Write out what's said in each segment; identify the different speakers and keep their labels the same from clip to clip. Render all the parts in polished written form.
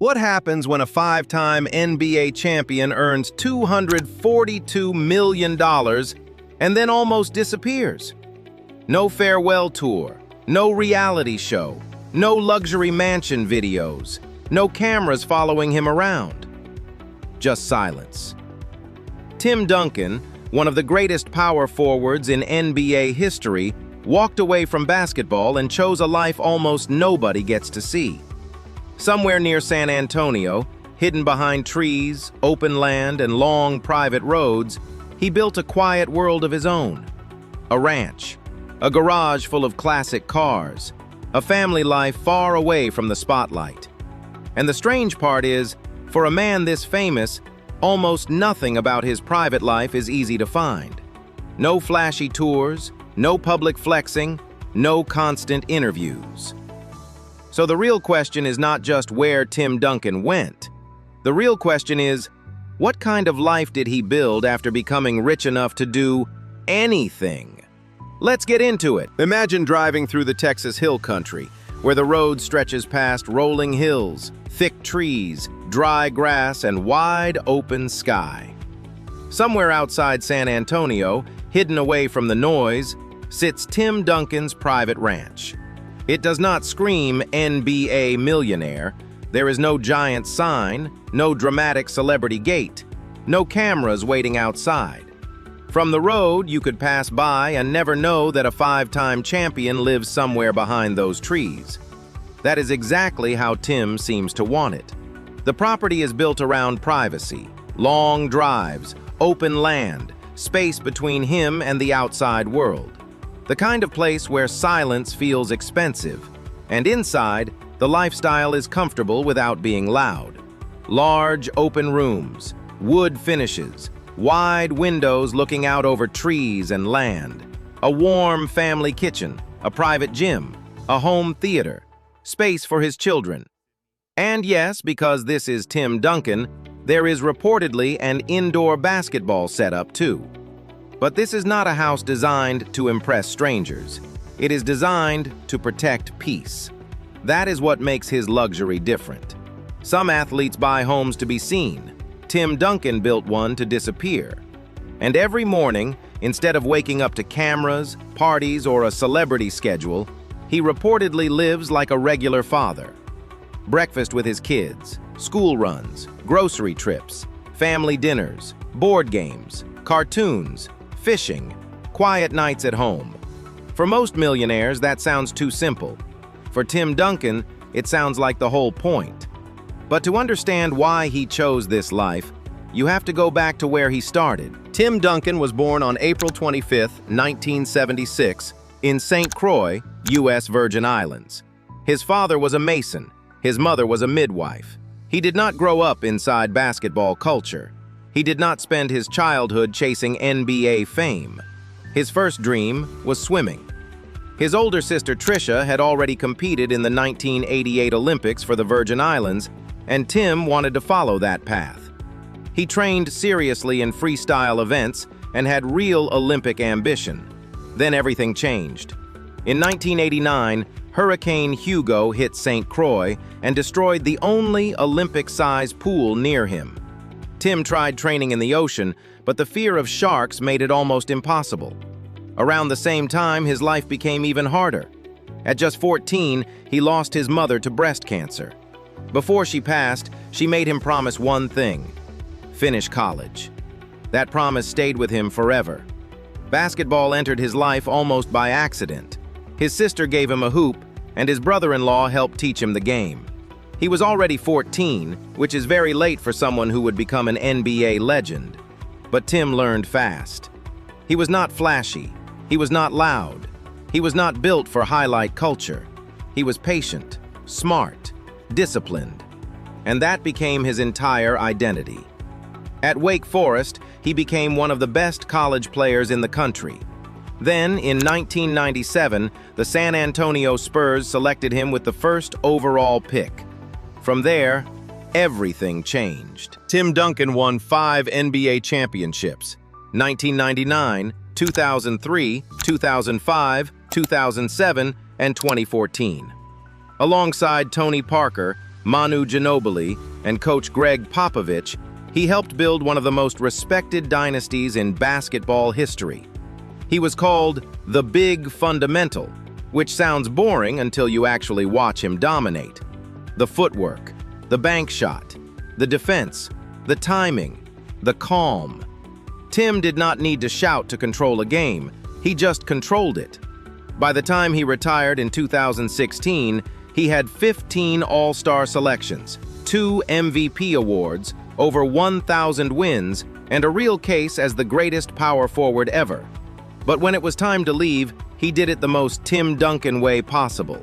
Speaker 1: What happens when a five-time NBA champion earns $242 million and then almost disappears? No farewell tour, no reality show, no luxury mansion videos, no cameras following him around. Just silence. Tim Duncan, one of the greatest power forwards in NBA history, walked away from basketball and chose a life almost nobody gets to see. Somewhere near San Antonio, hidden behind trees, open land, and long private roads, he built a quiet world of his own. A ranch, a garage full of classic cars, a family life far away from the spotlight. And the strange part is, for a man this famous, almost nothing about his private life is easy to find. No flashy tours, no public flexing, no constant interviews. So the real question is not just where Tim Duncan went. The real question is, what kind of life did he build after becoming rich enough to do anything? Let's get into it. Imagine driving through the Texas hill country, where the road stretches past rolling hills, thick trees, dry grass, and wide open sky. Somewhere outside San Antonio, hidden away from the noise, sits Tim Duncan's private ranch. It does not scream NBA millionaire. There is no giant sign, no dramatic celebrity gate, no cameras waiting outside. From the road, you could pass by and never know that a five-time champion lives somewhere behind those trees. That is exactly how Tim seems to want it. The property is built around privacy, long drives, open land, space between him and the outside world. The kind of place where silence feels expensive, and inside, the lifestyle is comfortable without being loud. Large, open rooms, wood finishes, wide windows looking out over trees and land, a warm family kitchen, a private gym, a home theater, space for his children. And yes, because this is Tim Duncan, there is reportedly an indoor basketball setup too. But this is not a house designed to impress strangers. It is designed to protect peace. That is what makes his luxury different. Some athletes buy homes to be seen. Tim Duncan built one to disappear. And every morning, instead of waking up to cameras, parties, or a celebrity schedule, he reportedly lives like a regular father. Breakfast with his kids, school runs, grocery trips, family dinners, board games, cartoons, fishing, quiet nights at home. For most millionaires, that sounds too simple. For Tim Duncan, it sounds like the whole point. But to understand why he chose this life, you have to go back to where he started. Tim Duncan was born on April 25, 1976, in St. Croix, U.S. Virgin Islands. His father was a mason. His mother was a midwife. He did not grow up inside basketball culture. He did not spend his childhood chasing NBA fame. His first dream was swimming. His older sister Trisha had already competed in the 1988 Olympics for the Virgin Islands, and Tim wanted to follow that path. He trained seriously in freestyle events and had real Olympic ambition. Then everything changed. In 1989, Hurricane Hugo hit St. Croix and destroyed the only Olympic-sized pool near him. Tim tried training in the ocean, but the fear of sharks made it almost impossible. Around the same time, his life became even harder. At just 14, he lost his mother to breast cancer. Before she passed, she made him promise one thing: finish college. That promise stayed with him forever. Basketball entered his life almost by accident. His sister gave him a hoop, and his brother-in-law helped teach him the game. He was already 14, which is very late for someone who would become an NBA legend. But Tim learned fast. He was not flashy. He was not loud. He was not built for highlight culture. He was patient, smart, disciplined. And that became his entire identity. At Wake Forest, he became one of the best college players in the country. Then, in 1997, the San Antonio Spurs selected him with the first overall pick. From there, everything changed. Tim Duncan won 5 NBA championships: 1999, 2003, 2005, 2007, and 2014. Alongside Tony Parker, Manu Ginobili, and coach Greg Popovich, he helped build one of the most respected dynasties in basketball history. He was called the Big Fundamental, which sounds boring until you actually watch him dominate. The footwork, the bank shot, the defense, the timing, the calm. Tim did not need to shout to control a game, he just controlled it. By the time he retired in 2016, he had 15 All-Star selections, 2 MVP awards, over 1,000 wins, and a real case as the greatest power forward ever. But when it was time to leave, he did it the most Tim Duncan way possible.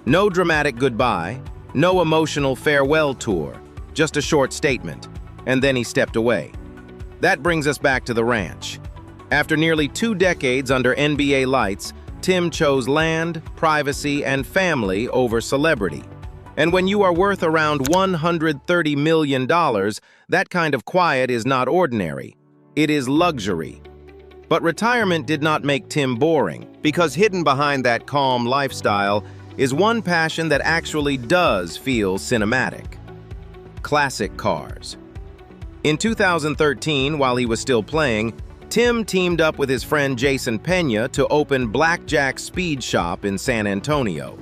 Speaker 1: No dramatic goodbye, no emotional farewell tour, just a short statement, and then he stepped away. That brings us back to the ranch. After nearly 2 decades under NBA lights, Tim chose land, privacy, and family over celebrity. And when you are worth around $130 million, that kind of quiet is not ordinary. It is luxury. But retirement did not make Tim boring, because hidden behind that calm lifestyle is one passion that actually does feel cinematic. Classic cars. In 2013, while he was still playing, Tim teamed up with his friend Jason Pena to open BlackJack Speed Shop in San Antonio.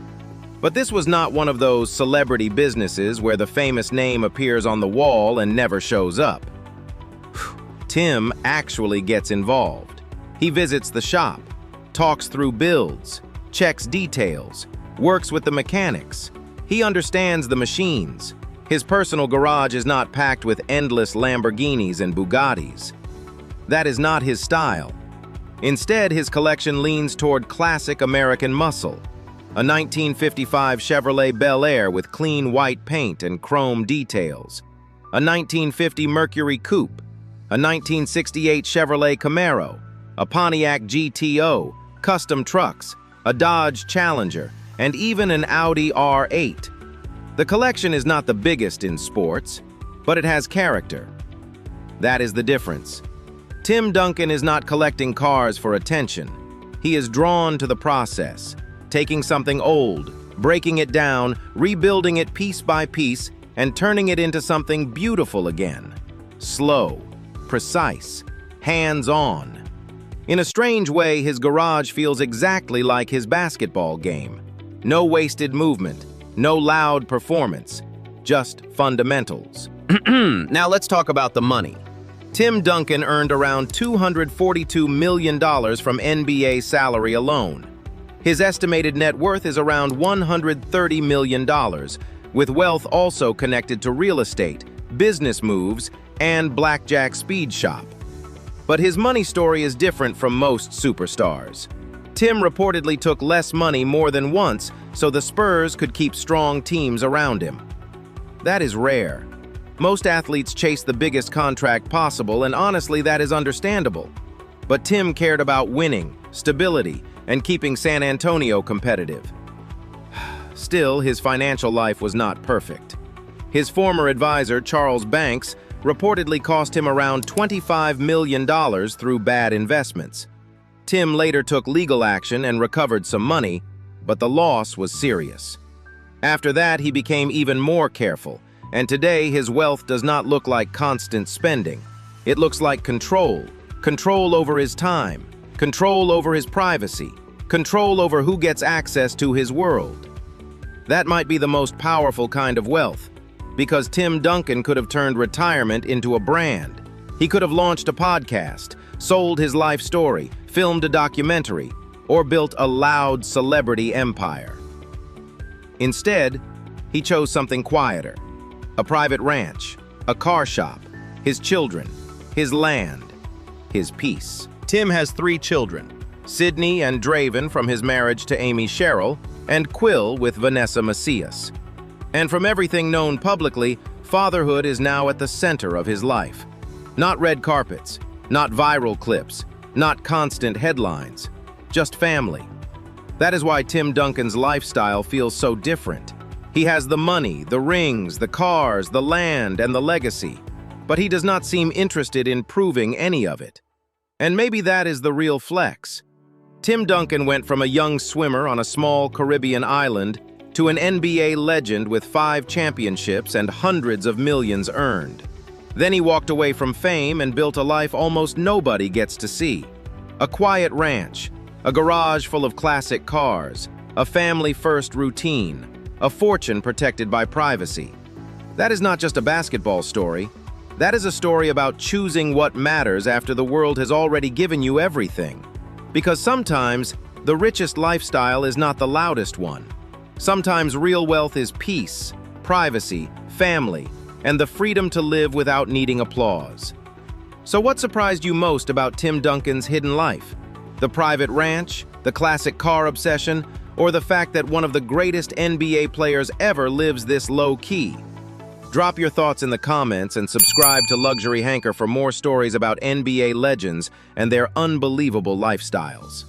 Speaker 1: But this was not one of those celebrity businesses where the famous name appears on the wall and never shows up. Tim actually gets involved. He visits the shop, talks through builds, checks details, works with the mechanics. He understands the machines. His personal garage is not packed with endless Lamborghinis and Bugattis. That is not his style. Instead, his collection leans toward classic American muscle. A 1955 Chevrolet Bel Air with clean white paint and chrome details. A 1950 Mercury Coupe. A 1968 Chevrolet Camaro. A Pontiac GTO. Custom trucks. A Dodge Challenger. And even an Audi R8. The collection is not the biggest in sports, but it has character. That is the difference. Tim Duncan is not collecting cars for attention. He is drawn to the process, taking something old, breaking it down, rebuilding it piece by piece, and turning it into something beautiful again. Slow, precise, hands-on. In a strange way, his garage feels exactly like his basketball game. No wasted movement, no loud performance, just fundamentals. Now let's talk about the money. Tim Duncan earned around $242 million from NBA salary alone. His estimated net worth is around $130 million, with wealth also connected to real estate, business moves, and BlackJack Speed Shop. But his money story is different from most superstars. Tim reportedly took less money more than once so the Spurs could keep strong teams around him. That is rare. Most athletes chase the biggest contract possible, and honestly, that is understandable. But Tim cared about winning, stability, and keeping San Antonio competitive. Still, his financial life was not perfect. His former advisor, Charles Banks, reportedly cost him around $25 million through bad investments. Tim later took legal action and recovered some money, but the loss was serious. After that, he became even more careful, and today his wealth does not look like constant spending. It looks like control. Control over his time, control over his privacy, control over who gets access to his world. That might be the most powerful kind of wealth, because Tim Duncan could have turned retirement into a brand. He could have launched a podcast, sold his life story, filmed a documentary, or built a loud celebrity empire. Instead, he chose something quieter. A private ranch, a car shop, his children, his land, his peace. Tim has 3 children, Sydney and Draven from his marriage to Amy Sherrill, and Quill with Vanessa Macias. And from everything known publicly, fatherhood is now at the center of his life. Not red carpets, not viral clips, not constant headlines, just family. That is why Tim Duncan's lifestyle feels so different. He has the money, the rings, the cars, the land, and the legacy, but he does not seem interested in proving any of it. And maybe that is the real flex. Tim Duncan went from a young swimmer on a small Caribbean island to an NBA legend with 5 championships and hundreds of millions earned. Then he walked away from fame and built a life almost nobody gets to see. A quiet ranch, a garage full of classic cars, a family-first routine, a fortune protected by privacy. That is not just a basketball story. That is a story about choosing what matters after the world has already given you everything. Because sometimes, the richest lifestyle is not the loudest one. Sometimes real wealth is peace, privacy, family, and the freedom to live without needing applause. So what surprised you most about Tim Duncan's hidden life? The private ranch, the classic car obsession, or the fact that one of the greatest NBA players ever lives this low-key? Drop your thoughts in the comments and subscribe to Luxury Hanker for more stories about NBA legends and their unbelievable lifestyles.